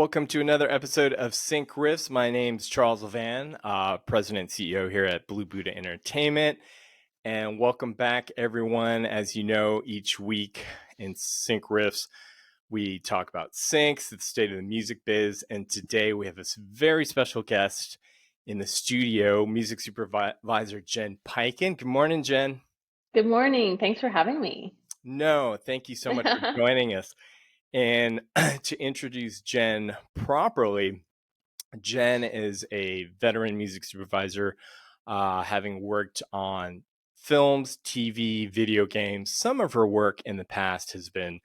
Welcome to another episode of SyncRiffs. My name's Charles Levan, President and CEO here at Blue Buddha Entertainment. And welcome back, everyone. As you know, each week in SyncRiffs, we talk about syncs, the state of the music biz. And today we have this very special guest in the studio, music supervisor Jen Pyken. Good morning, Jen. Good morning. Thanks for having me. No, thank you so much for joining us. And to introduce Jen properly, Jen is a veteran music supervisor, having worked on films, TV, video games. Some of her work in the past has been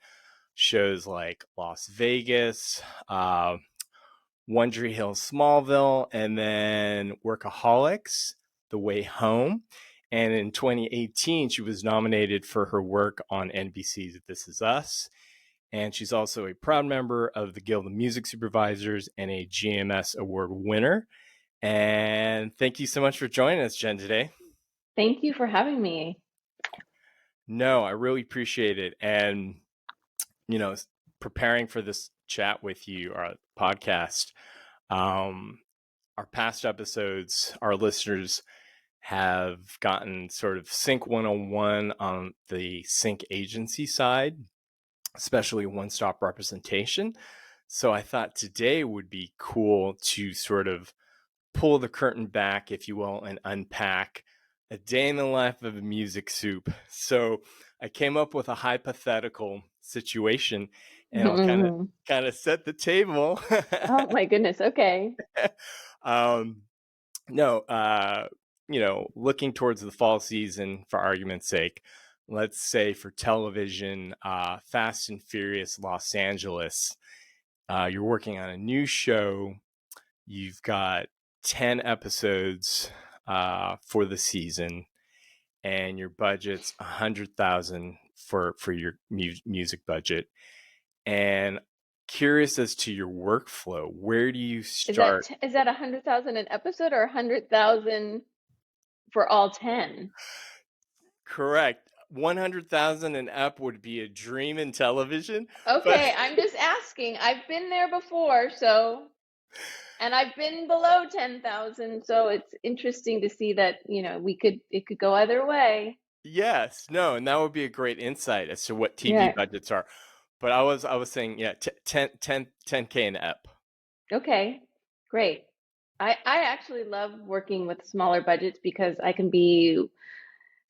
shows like Las Vegas, One Tree Hill, Smallville, and then Workaholics, The Way Home. And in 2018, she was nominated for her work on NBC's This Is Us. And she's also a proud member of the Guild of Music Supervisors and a GMS Award winner. And thank you so much for joining us, Jen, today. Thank you for having me. No, I really appreciate it. And, you know, preparing for this chat with you, our podcast, our past episodes, our listeners have gotten sort of Sync 101 on the sync agency side, especially one-stop representation. So I thought today would be cool to sort of pull the curtain back, if you will, and unpack a day in the life of a music soup. So I came up with a hypothetical situation, and I'll kind of set the table. Oh my goodness. Okay. Looking towards the fall season, for argument's sake, let's say for television, Fast and Furious Los Angeles, you're working on a new show. You've got 10 episodes for the season, and your budget's $100,000 for your music budget. And curious as to your workflow, where do you start? Is that $100,000 an episode or $100,000 for all 10? Correct. 100,000 and up would be a dream in television. Okay, I'm just asking. I've been there before, and I've been below 10,000, so it's interesting to see that, it could go either way. Yes, no, and that would be a great insight as to what TV budgets are. But I was saying, 10K and up. Okay, great. I actually love working with smaller budgets because I can be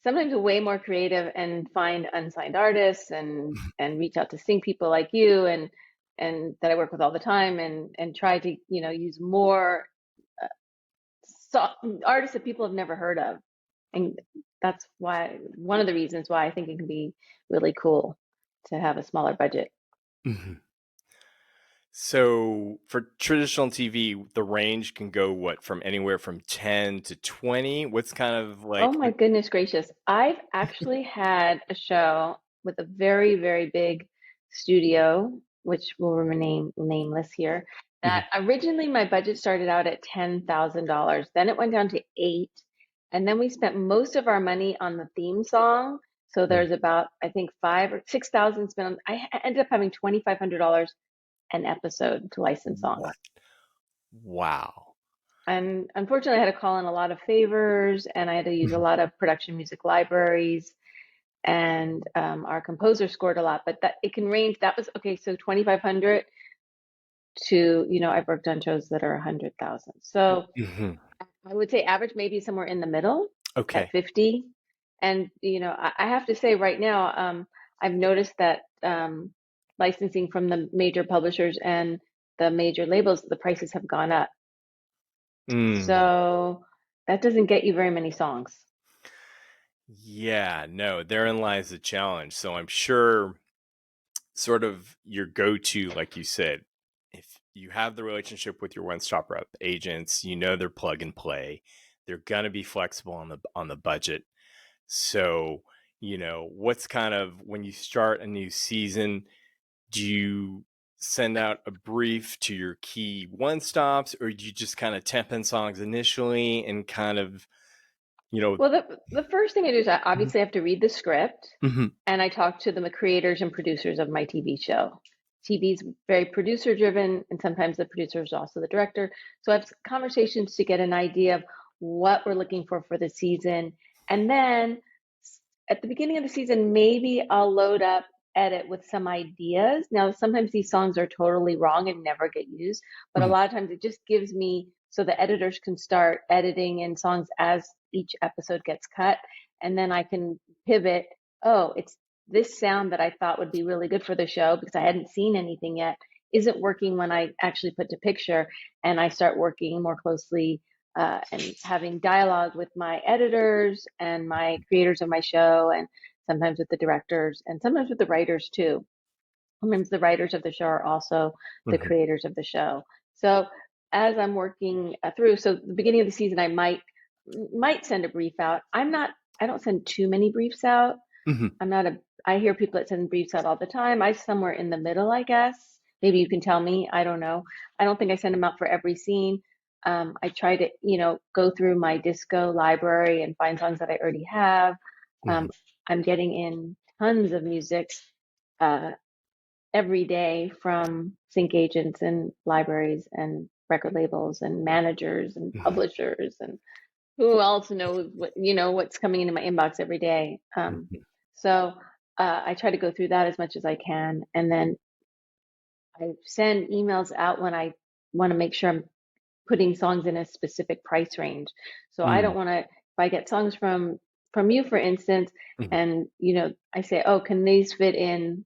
sometimes way more creative and find unsigned artists and reach out to sing people like you and that I work with all the time and try to use more artists that people have never heard of, and that's why one of the reasons why I think it can be really cool to have a smaller budget. Mm-hmm. So for traditional TV, the range can go from anywhere from 10 to 20. What's kind of like? Oh my goodness gracious. I've actually had a show with a very, very big studio, which will remain nameless here, that originally my budget started out at $10,000. Then it went down to $8,000. And then we spent most of our money on the theme song. So there's about, I think, $5,000 or $6,000 spent on. I ended up having $2,500 an episode to license songs. What? Wow. And unfortunately, I had to call in a lot of favors, and I had to use a lot of production music libraries, and our composer scored a lot. But that it can range. That was okay. So 2,500 to I've worked on shows that are 100,000. So I would say average maybe somewhere in the middle. Okay. At 50. And I have to say right now, I've noticed that licensing from the major publishers and the major labels, the prices have gone up. So that doesn't get you very many songs. Yeah, no, therein lies the challenge. So I'm sure sort of your go-to, like you said, if you have the relationship with your one-stop rep agents, they're plug and play. They're going to be flexible on the budget. So, what's kind of when you start a new season, do you send out a brief to your key one-stops, or do you just kind of temp in songs initially and kind of, Well, the first thing I do is I obviously have to read the script, and I talk to the creators and producers of my TV show. TV is very producer driven, and sometimes the producer is also the director. So I have conversations to get an idea of what we're looking for the season. And then at the beginning of the season, maybe I'll load up edit with some ideas. Now, sometimes these songs are totally wrong and never get used, but a Mhm. lot of times it just gives me so the editors can start editing in songs as each episode gets cut. And then I can pivot. Oh, it's this sound that I thought would be really good for the show because I hadn't seen anything yet isn't working when I actually put to picture, and I start working more closely and having dialogue with my editors and my creators of my show, and sometimes with the directors and sometimes with the writers too. Sometimes the writers of the show are also the Mhm. creators of the show. So as I'm working through, so the beginning of the season, I might send a brief out. I don't send too many briefs out. Mhm. I hear people that send briefs out all the time. I'm somewhere in the middle, I guess. Maybe you can tell me. I don't know. I don't think I send them out for every scene. I try to, go through my disco library and find songs that I already have. Mhm. Um, I'm getting in tons of music uh, every day from sync agents and libraries and record labels and managers and Mhm. publishers and who else knows what's coming into my inbox every day. Mhm. So I try to go through that as much as I can, and then I send emails out when I want to make sure I'm putting songs in a specific price range. So I don't Mm. want to. If I get songs from you, for instance, Mhm. and I say, oh, can these fit in?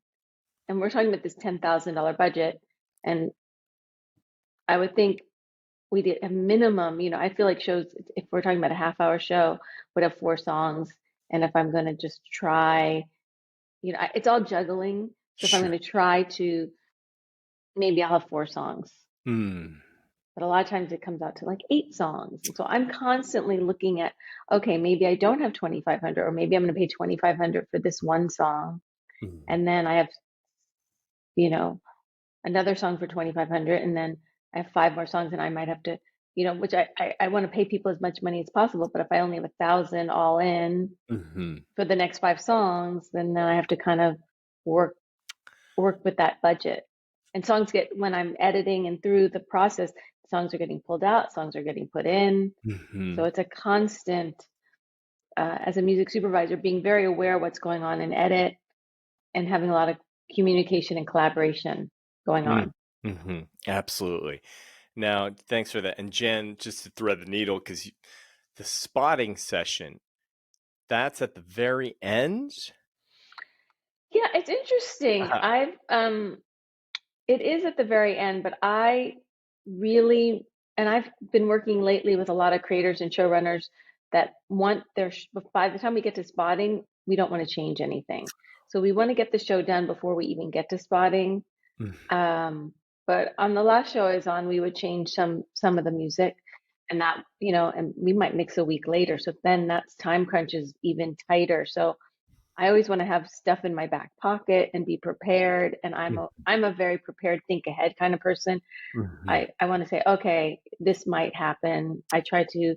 And we're talking about this $10,000 budget, and I would think we did a minimum. I feel like shows, if we're talking about a half-hour show, would have 4 songs, and if I'm going to just try, it's all juggling. So if I'm Sure. going to try to, maybe I'll have 4 songs. Mm. But a lot of times it comes out to like 8 songs. And so I'm constantly looking at, okay, maybe I don't have 2,500, or maybe I'm going to pay 2,500 for this one song. Mm. And then I have, you know, another song for 2,500. And then I have 5 more songs, and I might have to, which I want to pay people as much money as possible. But if I only have 1,000 all in Mhm. for the next 5 songs, then I have to kind of work with that budget. And songs get, when I'm editing and through the process, songs are getting pulled out, songs are getting put in. So Mhm. it's a constant, as a music supervisor, being very aware of what's going on in edit and having a lot of communication and collaboration going Mm. on. Mhm. Absolutely. Now, thanks for that. And Jen, just to thread the needle, because the spotting session, that's at the very end. Yeah, it's interesting. Uh-huh. It is at the very end, but I really, and I've been working lately with a lot of creators and showrunners that want by the time we get to spotting, we don't want to change anything. So we want to get the show done before we even get to spotting. Mhm. Um, but on the last show I was on, we would change some of the music, and that, and we might mix a week later. So then that's time crunch is even tighter. So I always want to have stuff in my back pocket and be prepared. And I'm a very prepared, think ahead kind of person. Mhm. I want to say, okay, this might happen. I try to,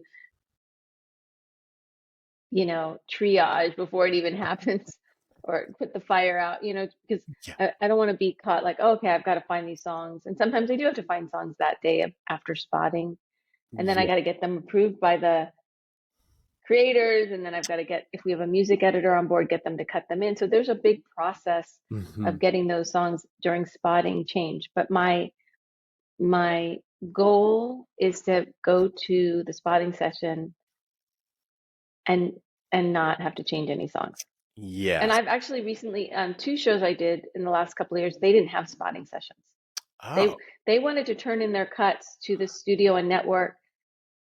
triage before it even happens, or put the fire out, because Yeah. I don't want to be caught like, oh, okay, I've got to find these songs. And sometimes I do have to find songs that day after spotting. And then I Yeah. got to get them approved by the creators, and then I've got to get, if we have a music editor on board, get them to cut them in. So there's a big process of Mhm. getting those songs during spotting change. But my goal is to go to the spotting session and not have to change any songs. And Yes. I've actually recently, 2 shows I did in the last couple of years, they didn't have spotting sessions. They Oh. they wanted to turn in their cuts to the studio and network,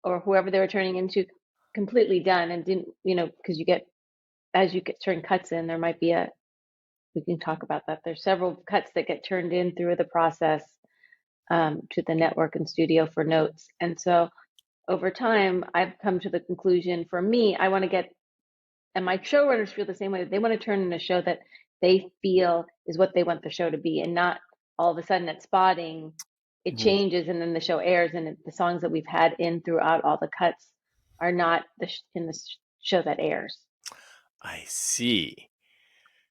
or whoever they were turning into, completely done, and didn't, because as you get turn cuts in, there might be we can talk about that. There's several cuts that get turned in through the process, to the network and studio for notes. And so over time, I've come to the conclusion, for me, I want to get, and my showrunners feel the same way. They want to turn in a show that they feel is what they want the show to be, and not all of a sudden at spotting, it Well, changes and then the show airs, and the songs that we've had in throughout all the cuts are not in the show that airs. I see.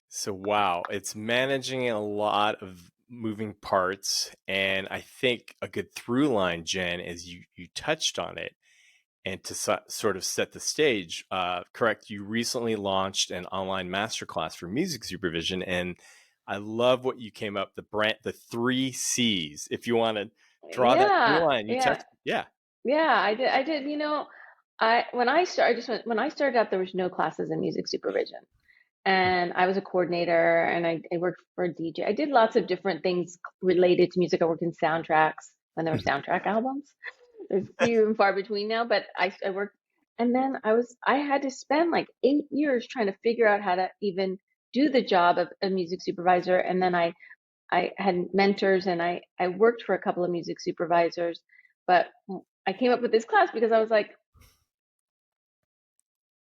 So, wow, it's managing a lot of moving parts, and I think a good through line, Jen, is you touched on it. And to sort of set the stage, correct, you recently launched an online masterclass for music supervision, and I love what you came up, the 3 C's. If you want to draw that through Yeah, line, you yeah, touched, yeah. yeah. I did. When I started out, there was no classes in music supervision, and I was a coordinator, and I worked for a DJ. I did lots of different things related to music. I worked in soundtracks when there were soundtrack albums. There's few and far between now, but I worked, and then I had to spend like 8 years trying to figure out how to even do the job of a music supervisor. And then I had mentors, and I worked for a couple of music supervisors, but I came up with this class because I was like,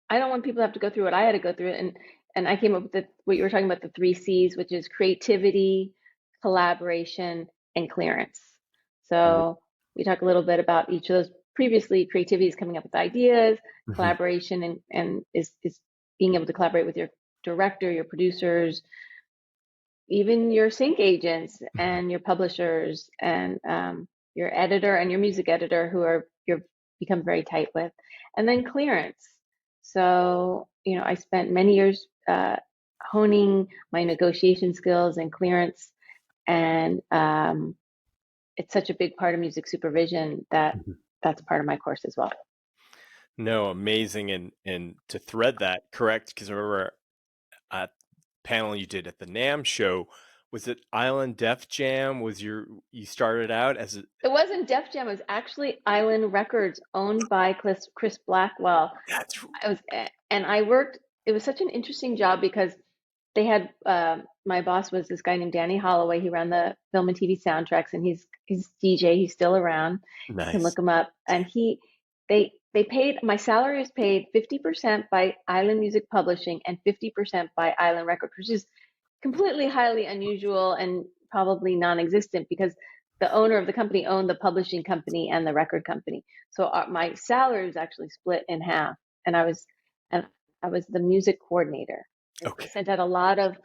I don't want people to have to go through what I had to go through. And I came up with what you were talking about, the 3 C's, which is creativity, collaboration, and clearance. So we talked a little bit about each of those previously. Creativity is coming up with ideas, Mhm. collaboration and is being able to collaborate with your director, your producers, even your sync agents Mhm. and your publishers, and your editor and your music editor, who are you're become very tight with. And then clearance. So, I spent many years honing my negotiation skills and clearance, and it's such a big part of music supervision that Mhm. that's part of my course as well. No, amazing, and to thread that, correct, because I remember at panel you did at the NAM show, was it Island Def Jam? You started out as a, It wasn't Def Jam, it was actually Island Records, owned by Chris Blackwell. that's I was, and I worked, it was such an interesting job because they had, my boss was this guy named Danny Holloway. He ran the film and TV soundtracks, and he's DJ. He's still around. You can nice. look him up. And they paid, my salary was paid 50% by Island Music Publishing and 50% by Island Records, which is completely highly unusual and probably non-existent because the owner of the company owned the publishing company and the record company. So my salary was actually split in half, and and I was the music coordinator. They Okay. sent out a lot of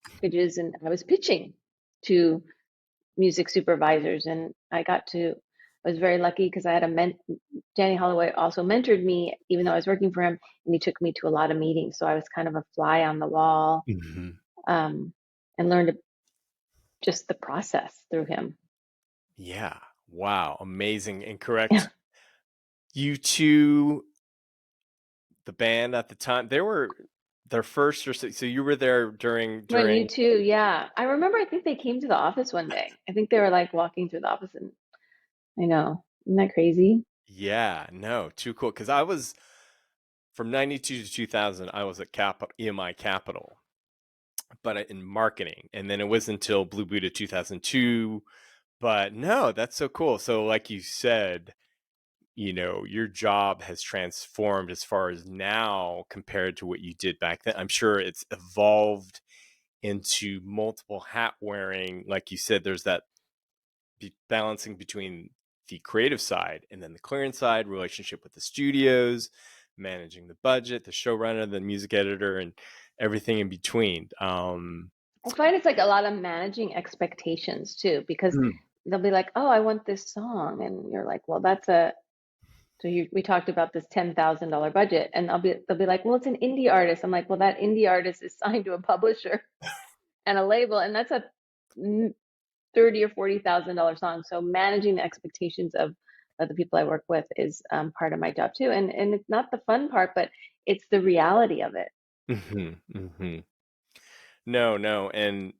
packages, and I was pitching to music supervisors, and I was very lucky because I had Danny Holloway also mentored me, even though I was working for him, and he took me to a lot of meetings. So I was kind of a fly on the wall, Mhm. um, and learned just the process through him. Yeah. Wow. Amazing. And correct. Yeah. You two, the band at the time, they were their first so you were there When you during, too, yeah. I remember, I think they came to the office one day. I think they were like walking through the office, and I know. Isn't that crazy? yeah, no, too cool. Because I was from 92 to 2000, I was at EMI Capital, but in marketing. And then it was until Blue Buddha 2002. But no, that's so cool. So like you said, your job has transformed as far as now compared to what you did back then. I'm sure it's evolved into multiple hat wearing. Like you said, there's that balancing between the creative side and then the clearance side, relationship with the studios, managing the budget, the showrunner, the music editor, and everything in between. I find it's like a lot of managing expectations too, because Mm. they'll be like, "Oh, I want this song," and you're like, "Well, we talked about this $10,000 budget," and they'll be like, "Well, it's an indie artist." I'm like, "Well, that indie artist is signed to a publisher and a label, and that's a 30 or $40,000 song." So managing the expectations of the people I work with is part of my job too, and it's not the fun part, but it's the reality of it. Hmm. Hmm. No, no, and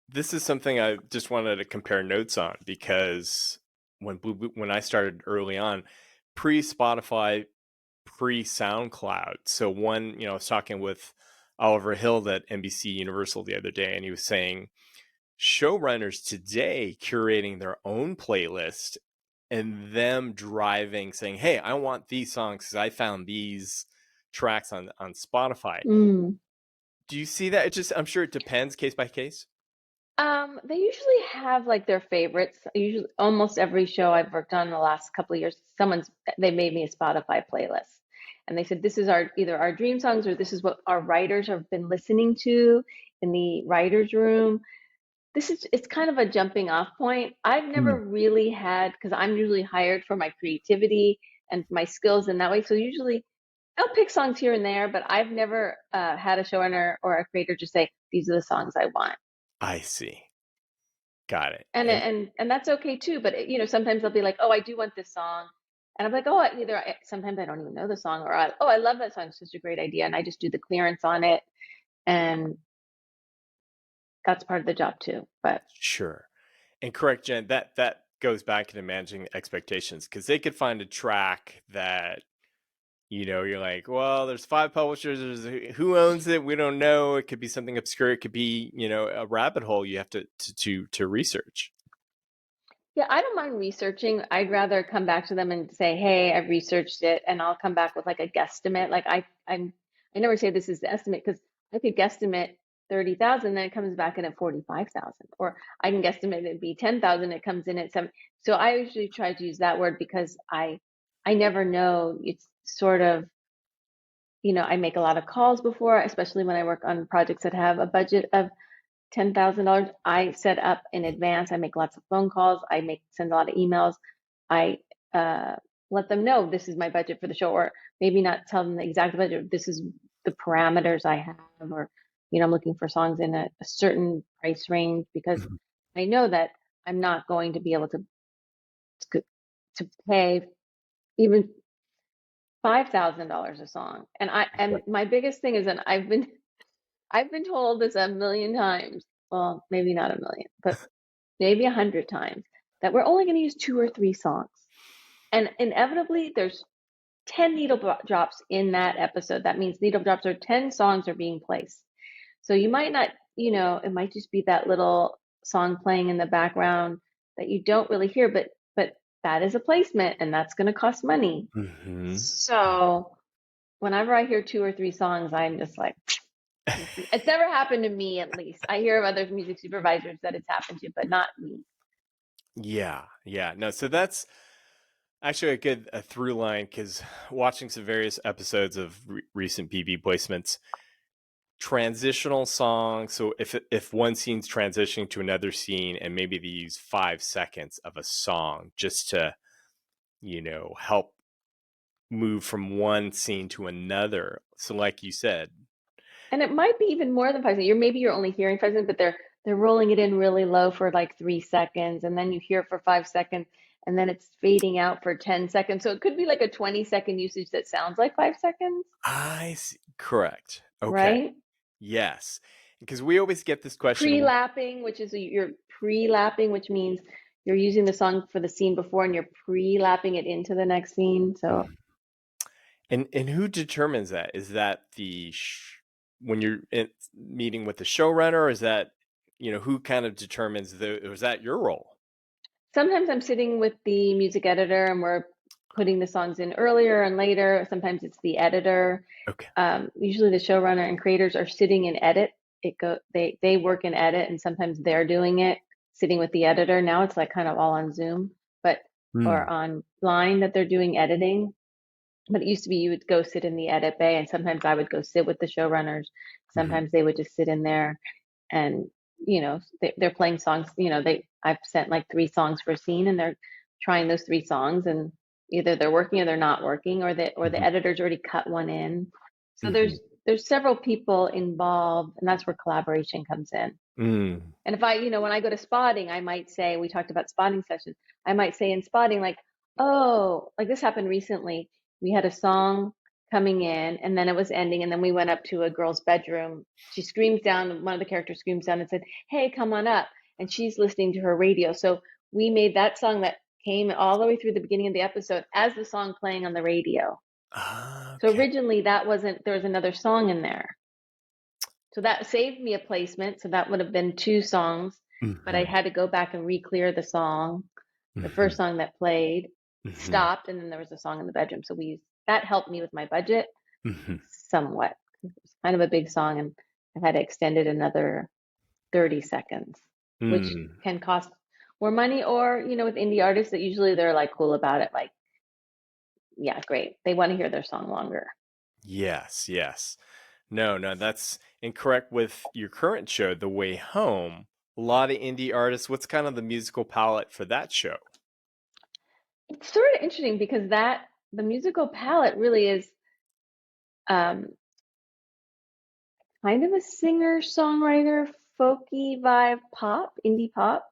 this is something I just wanted to compare notes on because when I started early on, pre Spotify, pre SoundCloud. So I was talking with Oliver Hill at NBC Universal the other day, and he was saying showrunners today curating their own playlist and them driving, saying, "Hey, I want these songs because I found these tracks on Spotify." Mm. Do you see that? I'm sure it depends case by case. They usually have like their favorites. Usually, almost every show I've worked on in the last couple of years, they made me a Spotify playlist, and they said this is either our dream songs, or this is what our writers have been listening to in the writers' room. it's kind of a jumping off point. I've never Mm, really had, because I'm usually hired for my creativity and my skills in that way. So usually I'll pick songs here and there, but I've never had a showrunner or a creator just say, these are the songs I want. I see. Got it. And And and that's okay too. But sometimes they'll be like, oh, I do want this song. And I'm like, oh, sometimes I don't even know the song, or oh, I love that song. It's such a great idea. And I just do the clearance on it. And that's part of the job too. But sure. And correct, Jen, that goes back into managing expectations because they could find a track that, you're like, well, there's five publishers. Who owns it? We don't know. It could be something obscure. It could be, a rabbit hole you have to research. yeah, I don't mind researching. I'd rather come back to them and say, "Hey, I've researched it," and I'll come back with like a guesstimate. Like I never say this is the estimate because I could guesstimate 30,000, then it comes back in at 45,000, or I can guesstimate it be 10,000, it comes in at 7. So I usually try to use that word because I never know. It's sort of, I make a lot of calls before, especially when I work on projects that have a budget of $10,000. I set up in advance. I make lots of phone calls. Send a lot of emails. I uh, let them know this is my budget for the show, or maybe not tell them the exact budget. This is the parameters I have, or I'm looking for songs in a certain price range because Mhm. I know that I'm not going to be able to pay even $5,000 a song. And Right. my biggest thing is that I've been told this a million times. Well, maybe not a million, but maybe 100 times, that we're only going to use 2 or 3 songs. And inevitably, there's 10 needle drops in that episode. That means needle drops are 10 songs are being placed. So you might not, it might just be that little song playing in the background that you don't really hear, but that is a placement and that's going to cost money. Mhm. So whenever I hear 2 or 3 songs, I'm just like, it's never happened to me, at least. I hear of other music supervisors that it's happened to, but not me. Yeah, yeah. No, so that's actually a through line because watching some various episodes of recent PV placements, transitional songs. So if one scene's transitioning to another scene, and maybe they use 5 seconds of a song just to help move from one scene to another. So, like you said, And it might be even more than 5 seconds. You're only hearing 5 seconds, but they're rolling it in really low for like 3 seconds, and then you hear it for 5 seconds, and then it's fading out for 10 seconds. So it could be like a 20-second usage that sounds like 5 seconds, I see. Correct. Okay. right? Yes, because we always get this question. Pre-lapping, which is you're pre-lapping, which means you're using the song for the scene before and you're pre-lapping it into the next scene. So And who determines that? Is that when you're meeting with the showrunner, or is that who kind of determines or is that your role? sometimes I'm sitting with the music editor and we're putting the songs in earlier and later. Sometimes it's the editor. Okay. Usually the showrunner and creators are sitting in edit. They work in edit, and sometimes they're doing it sitting with the editor. Now it's like kind of all on Zoom, but or Mm. online that they're doing editing. But it used to be you would go sit in the edit bay, and sometimes I would go sit with the showrunners. Mhm. Sometimes they would just sit in there, and they're playing songs. I've sent like 3 songs for a scene, and they're trying those 3 songs, and either they're working or they're not working, or the Mhm. editor's already cut one in. So Mhm. there's several people involved, and that's where collaboration comes in. Mm. And if when I go to spotting, I might say, we talked about spotting sessions. I might say in spotting, like, oh, like this happened recently. We had a song coming in and then it was ending. And then we went up to a girl's bedroom. She screams down, one of the characters screams down and said, hey, come on up. And she's listening to her radio. So we made that song that came all the way through the beginning of the episode as the song playing on the radio. So Okay. originally there was another song in there. So that saved me a placement. So that would have been 2 songs, but I Mhm. had to go back and re-clear the song. The first Mhm. song that played Mhm. stopped, and then there was a song in the bedroom. So that helped me with my budget Mhm. somewhat. It was kind of a big song, and I had to extend it another 30 seconds, which Mm. can cost more money. Or, with indie artists, that usually they're like cool about it. Like, yeah, great. They want to hear their song longer. Yes, yes. No, no, that's incorrect with your current show, The Way Home. A lot of indie artists. What's kind of the musical palette for that show? It's sort of interesting because the musical palette really is um, kind of a singer-songwriter, folky vibe pop, indie pop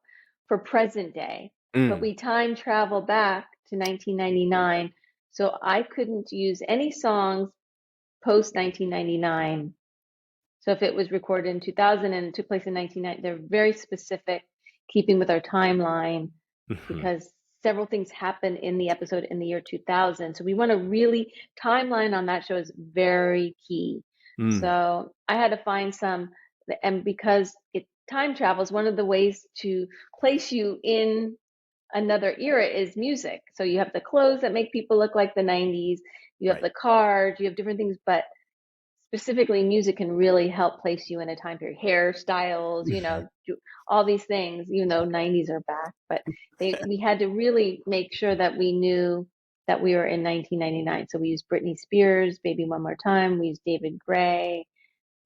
for present day. But Mm, we time travel back to 1999, so I couldn't use any songs post 1999. So if it was recorded in 2000 and took place in 1990, they're very specific, keeping with our timeline mhm, because several things happen in the episode in the year 2000. So we want to really, timeline on that show is very key. mm, So I had to find some, and because it time travels, one of the ways to place you in another era is music. So you have the clothes that make people look like the 90s, you have right. the cars, you have different things, but specifically music can really help place you in a time period. Hairstyles, Mhm. all these things, even though 90s are back, but we had to really make sure that we knew that we were in 1999. So we used Britney Spears, Baby One More Time. We used David Gray.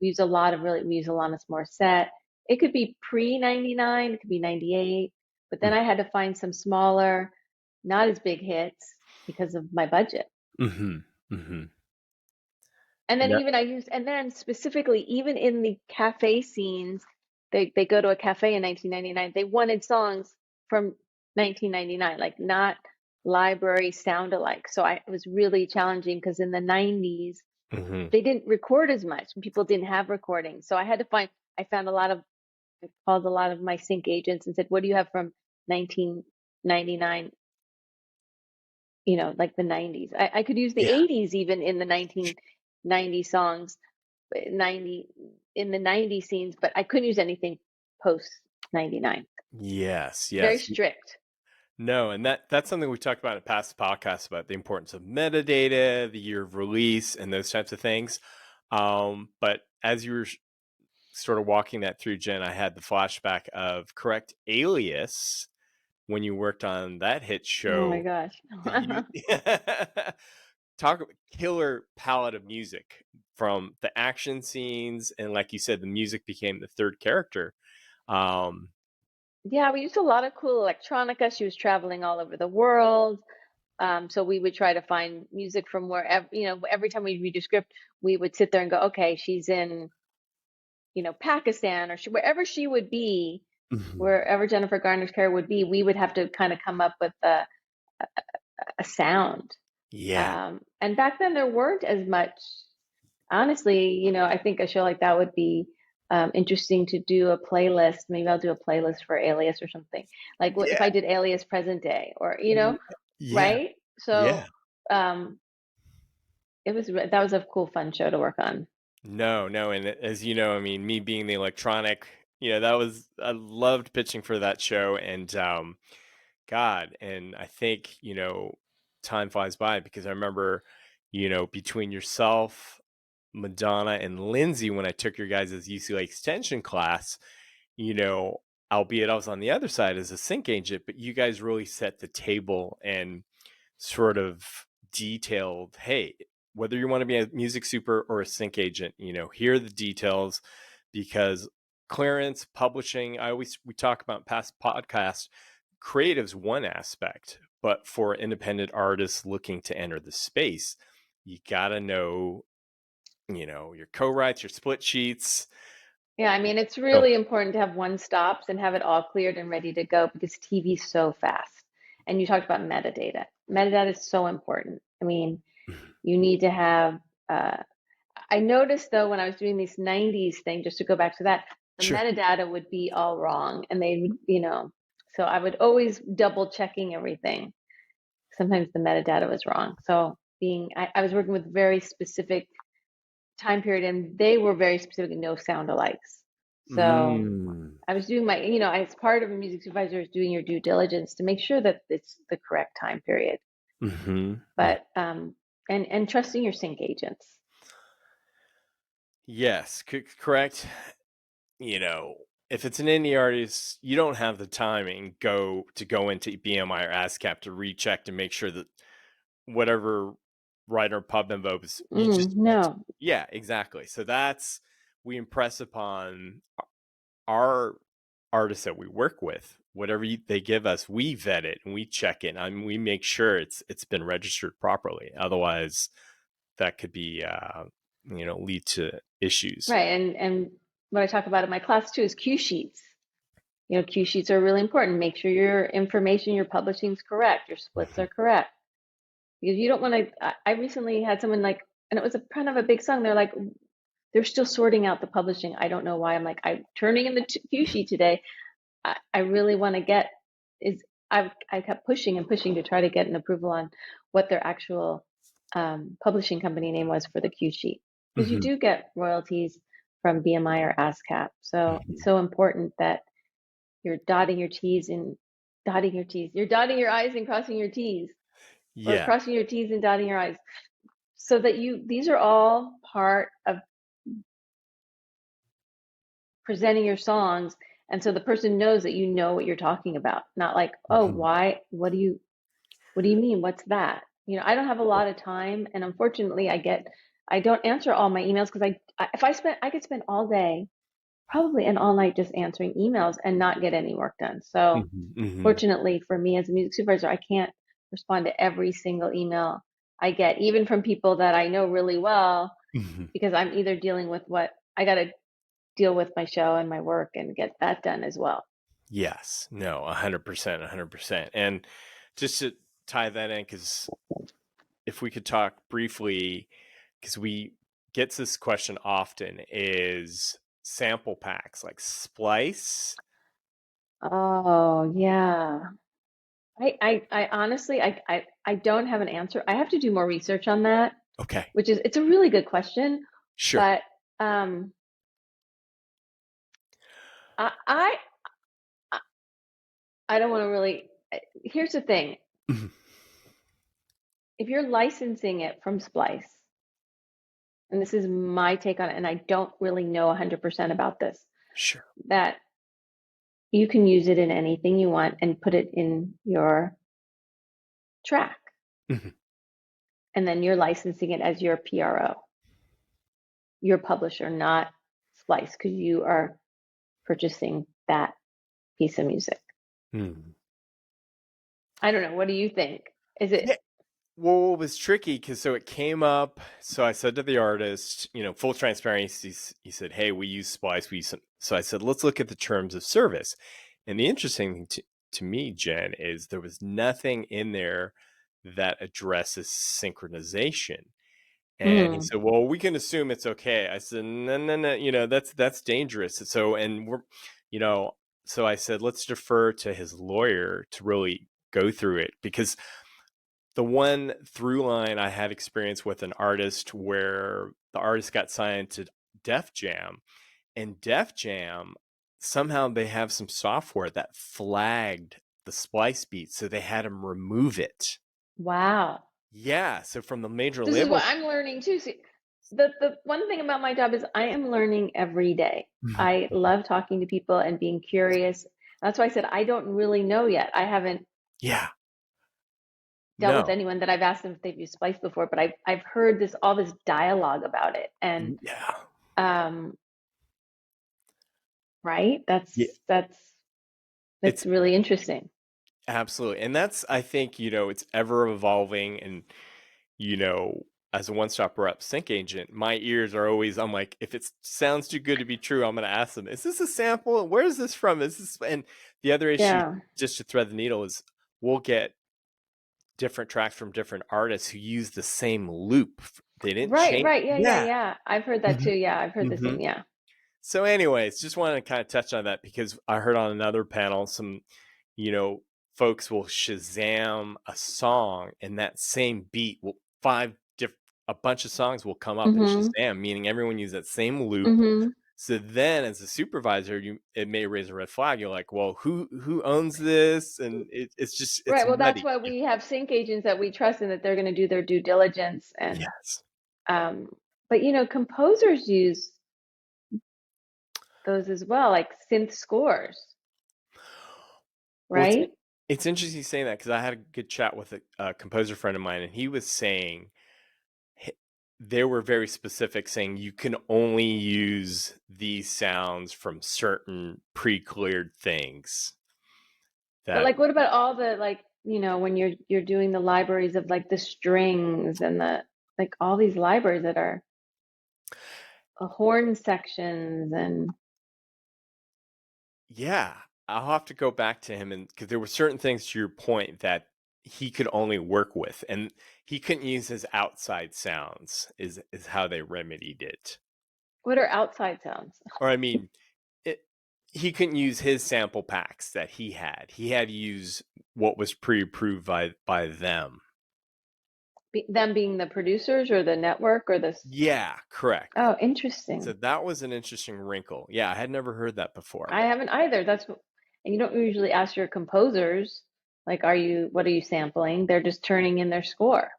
We use Alanis Morissette. It could be pre 99, it could be 98, but then Mm, I had to find some smaller, not as big hits because of my budget. mhm, mhm. And then Yeah. even I used, and then specifically, even in the cafe scenes, they go to a cafe in 1999. They wanted songs from 1999, like not library sound alike. So it was really challenging because in the 90s, Mhm. they didn't record as much and people didn't have recordings. So I found I called a lot of my sync agents and said, what do you have from 1999? Like the 90s. I could use the Yeah. 80s even in the 1990 songs 90 in the 90 scenes, but I couldn't use anything post 99. Yes, Very yes. strict. No, and that's something we talked about in past podcasts about the importance of metadata, the year of release, and those types of things. But as you were sort of walking that through, Jen, I had the flashback of correct Alias when you worked on that hit Oh my show. gosh. You talk about killer palette of music from the action scenes, and like you said, the music became the third character. Um, Yeah, we used a lot of cool electronica. She was traveling all over the world. So we would try to find music from wherever, every time we read a script, we would sit there and go, okay, she's in, Pakistan or wherever she would be, mhm. wherever Jennifer Garner's character would be, we would have to kind of come up with a sound. Yeah, And back then there weren't as much, honestly, I think a show like that would be interesting to do a playlist. Maybe I'll do a playlist for Alias or something. Like if yeah, I did Alias present day or, mm, yeah, right? So yeah. um, that was a cool, fun show to work on. No, no, and as you know, I mean, me being the electronic, that was I loved pitching for that show, and God, and I think time flies by because I remember, between yourself, Madonna, and Lindsay when I took your guys' UCLA extension class, you know, albeit I was on the other side as a sync agent, but you guys really set the table and sort of detailed, hey, whether you want to be a music super or a sync agent, here are the details because clearance, publishing, we talk about in past podcasts, creative's one aspect, but for independent artists looking to enter the space, you got to know, your co-writes, your split sheets. Yeah, I mean, it's So, really important to have one stops and have it all cleared and ready to go because TV's so fast. And you talked about metadata. Metadata is so important. I mean, you need to have uh, I noticed though when I was doing this 90s thing, just to go back to that, the sure. metadata would be all wrong. And they would, so I would always double checking everything. Sometimes the metadata was wrong. So I was working with very specific time period and they were very specific, no sound alikes. So Mm. I was doing as part of a music supervisor is doing your due diligence to make sure that it's the correct time period. Hmm. But and trusting your sync agents. Yes, correct. If it's an indie artist, you don't have the timing go into BMI or ASCAP to recheck to make sure that whatever writer pub invokes, No. yeah, exactly. So we impress upon our artists that we work with, whatever they give us, we vet it and we check it. I mean, we make sure it's been registered properly. Otherwise, that could be lead to issues. Right. And what I talk about in my class too is cue sheets. Cue sheets are really important. Make sure your information you're publishing is correct, your splits are correct. Because you don't want to. I recently had someone and it was kind of a big song. They're like, they're still sorting out the publishing. I don't know why. I'm like, I'm turning in the cue sheet today. I really want to I kept pushing and pushing to try to get an approval on what their actual publishing company name was for the cue sheet. Because you do get royalties from BMI or ASCAP. So it's so important that you're dotting your T's and dotting your T's. You're dotting your I's and crossing your T's. Or Yeah. crossing your T's and dotting your I's. So that these are all part of presenting your songs. And so the person knows that you know what you're talking about. Not like, oh, why? What do you mean? What's that? I don't have a lot of time. And unfortunately, I don't answer all my emails because I could spend all day, probably and all night just answering emails and not get any work done. So fortunately for me as a music supervisor, I can't respond to every single email I get, even from people that I know really well, because I'm either dealing with what I got to deal with my show and my work and get that done as well. Yes. No, 100%, 100%. And just to tie that in, because if we could talk briefly, because we get this question often, is sample packs like Splice. Oh, yeah. I honestly, I don't have an answer. I have to do more research on that. Okay. It's a really good question. Sure. But I don't want to really. Here's the thing: if you're licensing it from Splice, and this is my take on it, and I don't really know 100% about this, Sure. that you can use it in anything you want and put it in your track, and then you're licensing it as your PRO, your publisher, not Splice, because you are purchasing that piece of music. I don't know. What do you think? Is it? Yeah. Well, it was tricky because so it came up. So I said to the artist, full transparency, he said, "Hey, we use Splice. So I said, let's look at the terms of service." And the interesting thing to me, Jen, is there was nothing in there that addresses synchronization. And he said, "Well, we can assume it's okay." I said, "No, no, no. That's dangerous." So, and so I said, let's defer to his lawyer to really go through it, because the one through line I had experience with an artist where the artist got signed to Def Jam, and Def Jam, somehow they have some software that flagged the Splice beat, so they had him remove it. Wow. Yeah, so from the major This is what label. I'm learning too. See, the one thing about my job is I am learning every day. I love talking to people and being curious. That's why I said I don't really know yet. I haven't dealt with No. anyone that I've asked them if they've used Splice before, but I've heard all this dialogue about it, and right, that's really interesting. Absolutely. And that's, I think, it's ever evolving. And, as a one-stop rep sync agent, my ears are always, I'm like, if it sounds too good to be true, I'm going to ask them, is this a sample? Where is this from? Is this? And the other issue, just to thread the needle, is we'll get different tracks from different artists who use the same loop. They didn't change. Right. Yeah. I've heard that too. Yeah. I've heard the same. Yeah. So anyways, just wanted to kind of touch on that because I heard on another panel some, folks will Shazam a song and that same beat will a bunch of songs will come up in Shazam, meaning everyone uses that same loop. So then as a supervisor, it may raise a red flag. You're like, well, who owns this? And it's right. Well, that's muddy. why we have sync agents that we trust and that they're going to do their due diligence. And yes. But composers use those as well, like synth scores. Right. Well, it's interesting saying that because I had a good chat with a composer friend of mine, and he was saying they were very specific, saying you can only use these sounds from certain pre-cleared things. But That like, what about all the like, when you're doing the libraries of like the strings and the like all these libraries that are horn sections and Yeah, I'll have to go back to him, and because there were certain things, to your point, that he could only work with, and he couldn't use his outside sounds. Is how they remedied it. what are outside sounds? Or I mean, it, he couldn't use his sample packs that he had. He had to use what was pre-approved by them. Them being the producers or the network or this? Yeah, correct. Oh, So interesting. that was an interesting wrinkle. Yeah, I had never heard that before. I haven't either. And you don't usually ask your composers, like, what are you sampling? They're just turning in their score.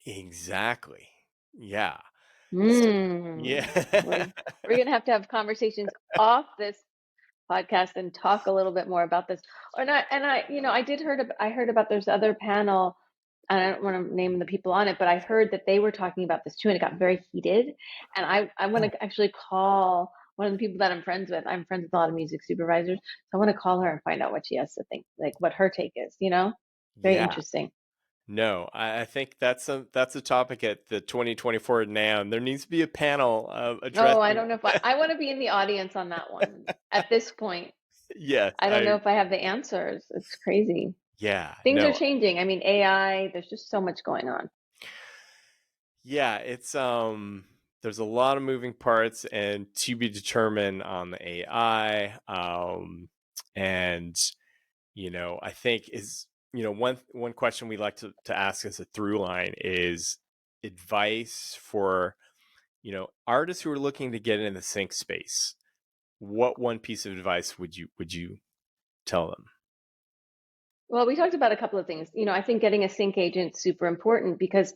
Exactly. Yeah. So, Hmm. yeah. We're gonna have to have conversations off this podcast and talk a little bit more about this. I heard about this other panel, and I don't want to name the people on it, but I heard that they were talking about this too, and it got very heated. And I want to actually call one of the people that I'm friends with. I'm friends with a lot of music supervisors, so I want to call her and find out what she has to think, like what her take is. Very Yeah. interesting. No, I think that's a topic at the 2024 NAMM. There needs to be a panel Oh, I addressing. don't know if I want to be in the audience on that one at this point. Yes, I don't know if I have the answers. It's crazy. yeah, Things are no, changing. I mean, AI, there's just so much going on. yeah, it's there's a lot of moving parts and to be determined on the AI. And I think is one question we like to ask as a through line is advice for artists who are looking to get in the sync space. What one piece of advice would you tell them? Well, we talked about a couple of things. I think getting a sync agent is super important because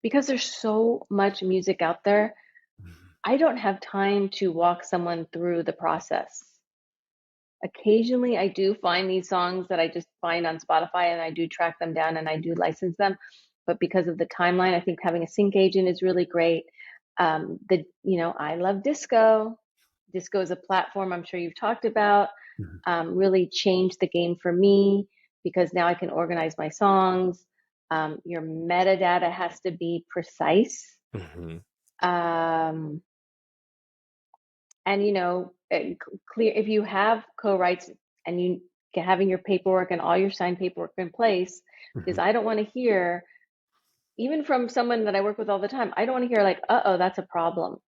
there's so much music out there. I don't have time to walk someone through the process. Occasionally, I do find these songs that I just find on Spotify and I do track them down and I do license them. But because of the timeline, I think having a sync agent is really great. I love disco. Disco is a platform I'm sure you've talked about. Mhm. Really changed the game for me because now I can organize my songs. Your metadata has to be precise. Mhm. Um, and clear if you have co-writes and you having your paperwork and all your signed paperwork in place, because Mhm. I don't want to hear, even from someone that I work with all the time, I don't want to hear like, oh, that's a problem.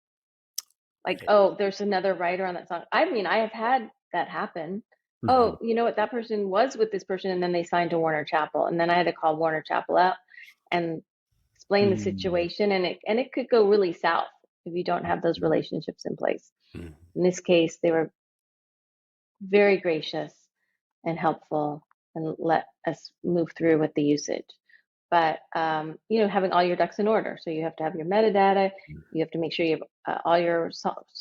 Like, oh, there's another writer on that song. I mean, I have had that happen. Mhm. Oh, you know what? That person was with this person and then they signed to Warner Chappell. And then I had to call Warner Chappell out and explain the Mhm. situation. And it could go really south if you don't have those relationships in place. Mhm. In this case, they were very gracious and helpful and let us move through with the usage. But having all your ducks in order. So you have to have your metadata. You have to make sure you have all your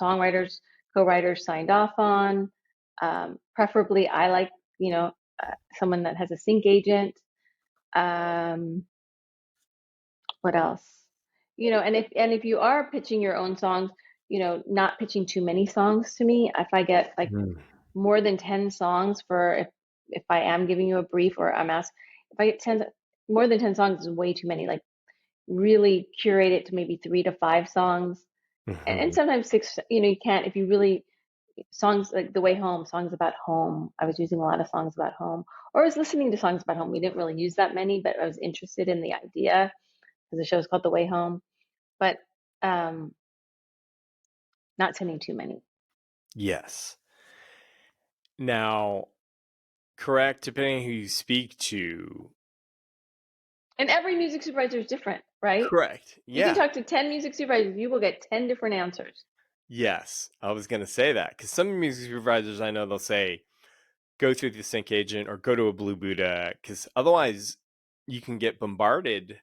songwriters, co-writers signed off on. Preferably, I like someone that has a sync agent. Um, what else? And if you are pitching your own songs, not pitching too many songs to me. If I get like Mhm. more than 10 songs for if I am giving you a brief or I'm asked, if I get 10 more than 10 songs is way too many. Like really curate it to maybe 3 to 5 songs. And Mhm. sometimes 6, you can't, if you really, songs like The Way Home, songs about home. I was using a lot of songs about home, or I was listening to songs about home. We didn't really use that many, but I was interested in the idea because the show is called The Way Home. But um, not sending too many. Yes. Now, correct, depending on who you speak to. And every music supervisor is different, right? Correct. You can Yeah. talk to 10 music supervisors, you will get 10 different answers. Yes. I was going to say that because some music supervisors I know they'll say go through the sync agent or go to a Blue Buddha because otherwise you can get bombarded,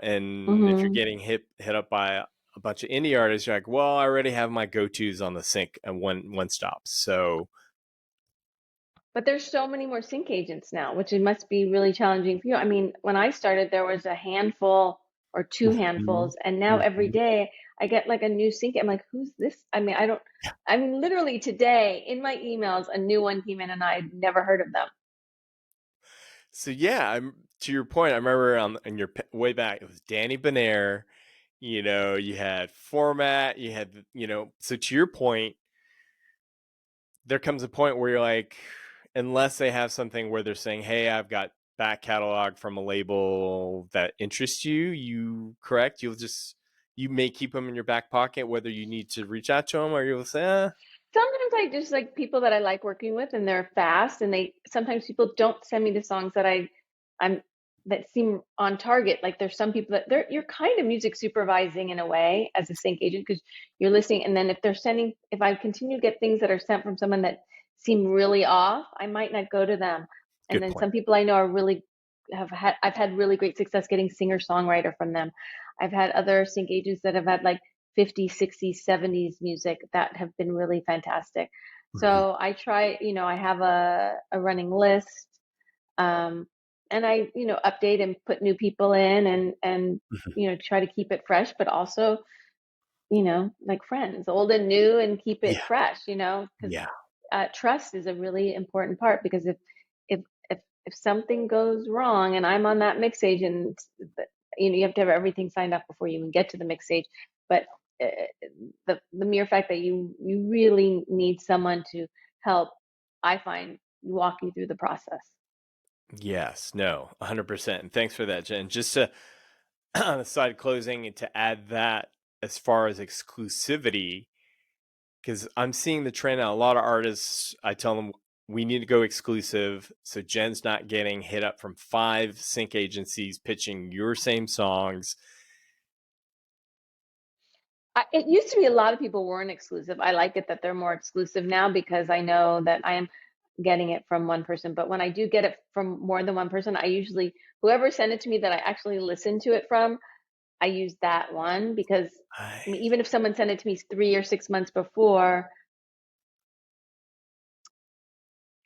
and if you're Hmm. getting hit up by a bunch of indie artists, you're like, well, I already have my go-tos on the sync and one stop. So, But there's so many more sync agents now, which it must be really challenging for you. I mean, when I started, there was a handful, or two Mhm, handfuls. And now every mhm. day I get like a new sync. I'm like, who's this? I mean, I mean, literally today in my emails, a new one came in and I'd never heard of them. So yeah, I'm to your point. I remember in your way back, it was Danny Bonaire. You had format. You had So to your point, there comes a point where you're like, unless they have something where they're saying, "Hey, I've got back catalog from a label that interests you," correct? You may keep them in your back pocket, whether you need to reach out to them or you'll say, Sometimes I just like people that I like working with and they're fast and sometimes people don't send me the songs I'm that seem on target. Like there's some people that you're kind of music supervising in a way as a sync agent because you're listening. And then if I continue to get things that are sent from someone that seem really off, I might not go to them. And "Good then point." some people I know I've had really great success getting singer-songwriter from them. I've had other sync agents that have had like 50s, 60s, 70s music that have been really fantastic. Mhm, So I try, I have a running list, um, and I, update and put new people in and, mhm. try to keep it fresh, but also, like friends, old and new, and keep it Yeah, fresh, because yeah, trust is a really important part because if if something goes wrong and I'm on that mix stage and you have to have everything signed up before you even get to the mix stage, but uh, the mere fact that you really need someone to help, I find, walk you through the process. yes, no, 100%. And thanks for that, Jen. Just to on the side closing and to add that as far as exclusivity, because I'm seeing the trend now. A lot of artists, I tell them we need to go exclusive. So Jen's not getting hit up from 5 sync agencies pitching your same songs. It used to be a lot of people weren't exclusive. I like it that they're more exclusive now because I know that I am getting it from one person. But when I do get it from more than one person, I usually, whoever sent it to me that I actually listened to it from, I use that one because I, I mean, even if someone sent it to me 3 or 6 months before,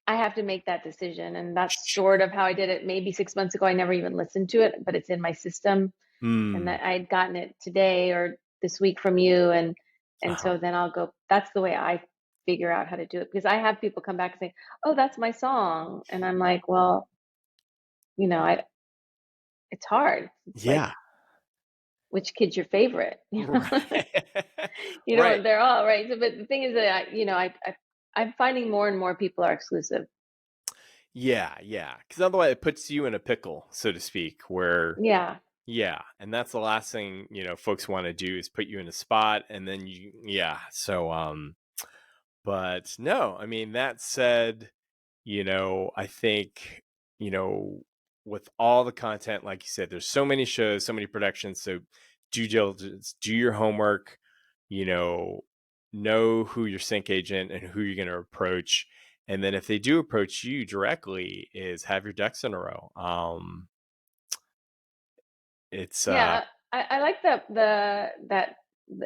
I have to make that decision. And that's sort of how I did it. Maybe 6 months ago, I never even listened to it, but it's in my system. And mm, that I had gotten it today or this week from you. And uh-huh. so then I'll go, that's the way I figure out how to do it. Because I have people come back and say, oh, that's my song. And I'm like, well, I it's hard. It's like, Yeah. which kid's your favorite? Right. Right. They're all right. So, but the thing is that I'm finding more and more people are exclusive. Yeah. Yeah. Because otherwise it puts you in a pickle, so to speak, where, Yeah. yeah. And that's the last thing, folks want to do is put you in a spot. And then yeah. So, but no, I mean, that said, I think, you know, with all the content, like you said, there's so many shows, so many productions. So due diligence, do your homework, you know who your sync agent and who you're going to approach. And then if they do approach you directly, is have your ducks in a row. It's Yeah. I like that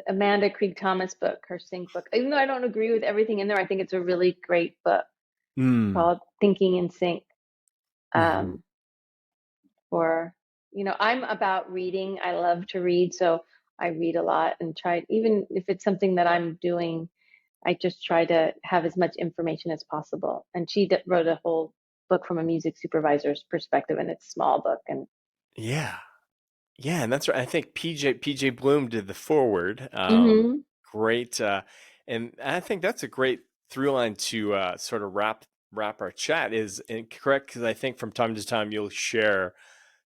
Amanda Krieg Thomas book, her sync book. Even though I don't agree with everything in there, I think it's a really great book mm, called Thinking in Sync. mhm. Um, for I'm about reading. I love to read, so I read a lot and try, even if it's something that I'm doing, I just try to have as much information as possible. And she wrote a whole book from a music supervisor's perspective, and it's a small book. And Yeah. Yeah, and that's right. I think PJ Bloom did the forward. hmm Great, and I think that's a great through line to sort of wrap our chat. Is incorrect because I think from time to time you'll share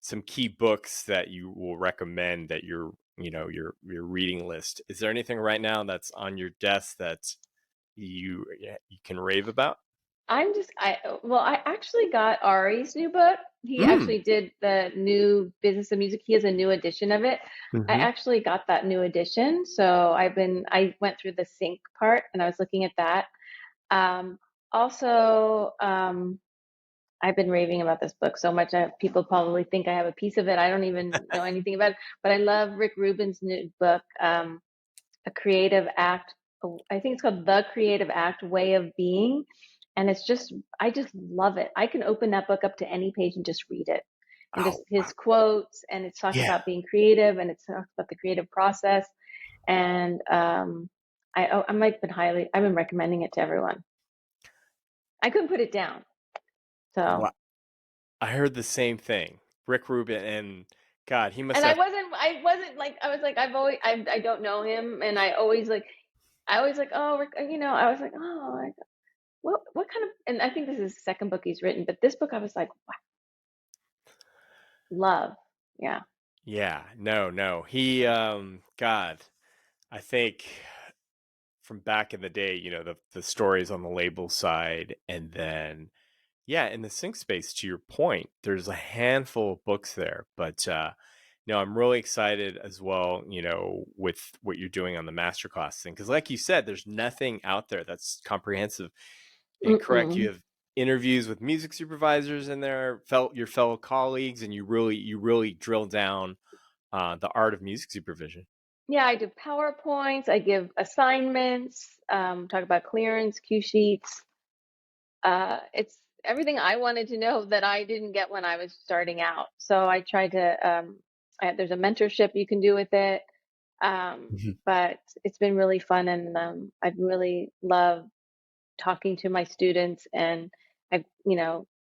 some key books that you will recommend that your reading list. Is there anything right now that's on your desk that you can rave about? I actually got Ari's new book. He Mm. actually did the new Business of Music. He has a new edition of it. I Hmm. actually got that new edition. So I went through the sync part and I was looking at that. Um, also, I've been raving about this book so much. People probably think I have a piece of it. I don't even know anything about it, but I love Rick Rubin's new book, A Creative Act. I think it's called The Creative Act Way of Being. And I just love it. I can open that book up to any page and just read it. and Oh, just his quotes, and it talks yeah. about being creative, and it talks about the creative process. And I'm like I've been recommending it to everyone. I couldn't put it down. So, Wow. I heard the same thing. Rick Rubin, and God, he must and have. I wasn't like, I was like, I don't know him, and I always like, oh, I was like, oh, what kind of, and I think this is the second book he's written, but this book I was like, wow, love, yeah. Yeah, no, no. He, God, I think from back in the day, the stories on the label side, and then yeah, in the sync space, to your point, there's a handful of books there, but no, I'm really excited as well, with what you're doing on the masterclass thing, because like you said, there's nothing out there that's comprehensive and correct. You Mm-mm. have interviews with music supervisors in there, your fellow colleagues, and you really drill down the art of music supervision. Yeah, I do PowerPoints, I give assignments, talk about clearance, cue sheets. It's everything I wanted to know that I didn't get when I was starting out. So I tried to, there's a mentorship you can do with it. Mhm. But it's been really fun, and I really love talking to my students, and I've,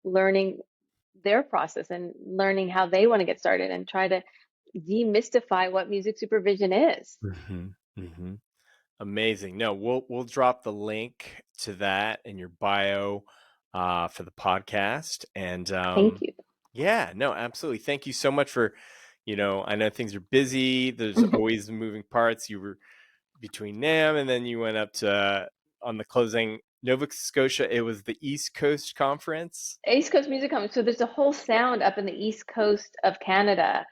learning their process and learning how they want to get started and try to demystify what music supervision is. Mhm. Mhm. Amazing. No, we'll drop the link to that in your bio for the podcast. And Thank you. yeah, no, absolutely. Thank you so much for, I know things are busy. There's always moving parts. You were between NAM, and then you went up to on the closing Nova Scotia. It was the East Coast Conference. East Coast Music Conference. So there's a whole sound up in the East Coast of Canada.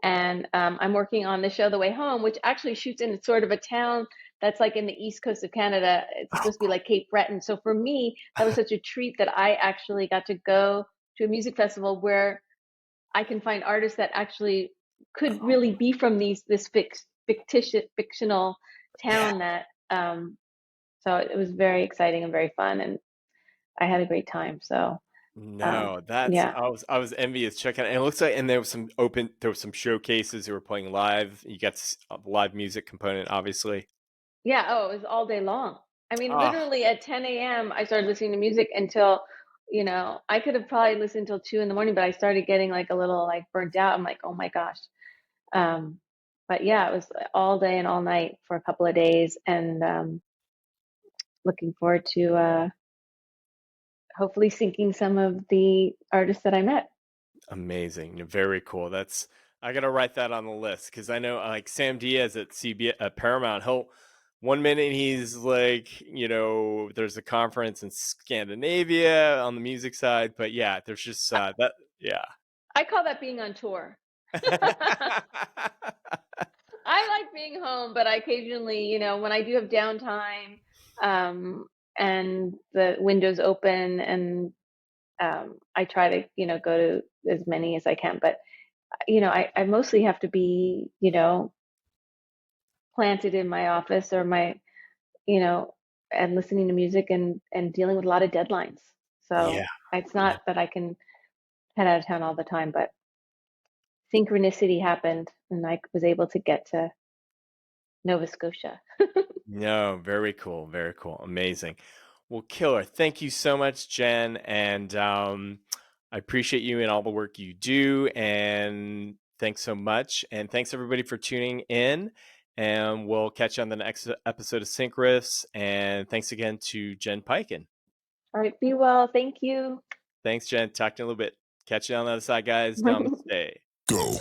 And I'm working on the show The Way Home, which actually shoots in sort of a town that's like in the East Coast of Canada. It's Oh, supposed to be like Cape Breton. So for me, that was such a treat that I actually got to go to a music festival where I can find artists that actually could really be from this fictitious, fictional yeah. town that, so it was very exciting and very fun. And I had a great time. So, No, that's yeah. I was envious. Check it out. And it looks like, and there was some showcases who were playing live. You got a live music component, obviously. Yeah, oh, it was all day long. I mean, Ah, literally at 10 a.m., I started listening to music until, I could have probably listened until 2 in the morning, but I started getting like a little like burnt out. I'm like, oh my gosh. Um, but yeah, it was all day and all night for a couple of days, and looking forward to hopefully syncing some of the artists that I met. amazing. Very cool. I gotta write that on the list because I know like Sam Diaz at Paramount. He'll 1 minute he's like, there's a conference in Scandinavia on the music side, but yeah, there's just that. Yeah. I call that being on tour. I like being home, but I occasionally, when I do have downtime, and the windows open, and I try to, go to as many as I can. But, I mostly have to be, planted in my office or you know, and listening to music, and dealing with a lot of deadlines. Yeah. So it's No, not that I can head out of town all the time, but synchronicity happened, and I was able to get to Nova Scotia. no, very cool. Very cool. Amazing. Well, killer. Thank you so much, Jen. And I appreciate you and all the work you do. And thanks so much. And thanks everybody for tuning in. And we'll catch you on the next episode of SyncRiffs. And thanks again to Jen Pyken. All right, be well. Thank you. Thanks, Jen. Talk to you in a little bit. Catch you on the other side, guys. Namaste. Go.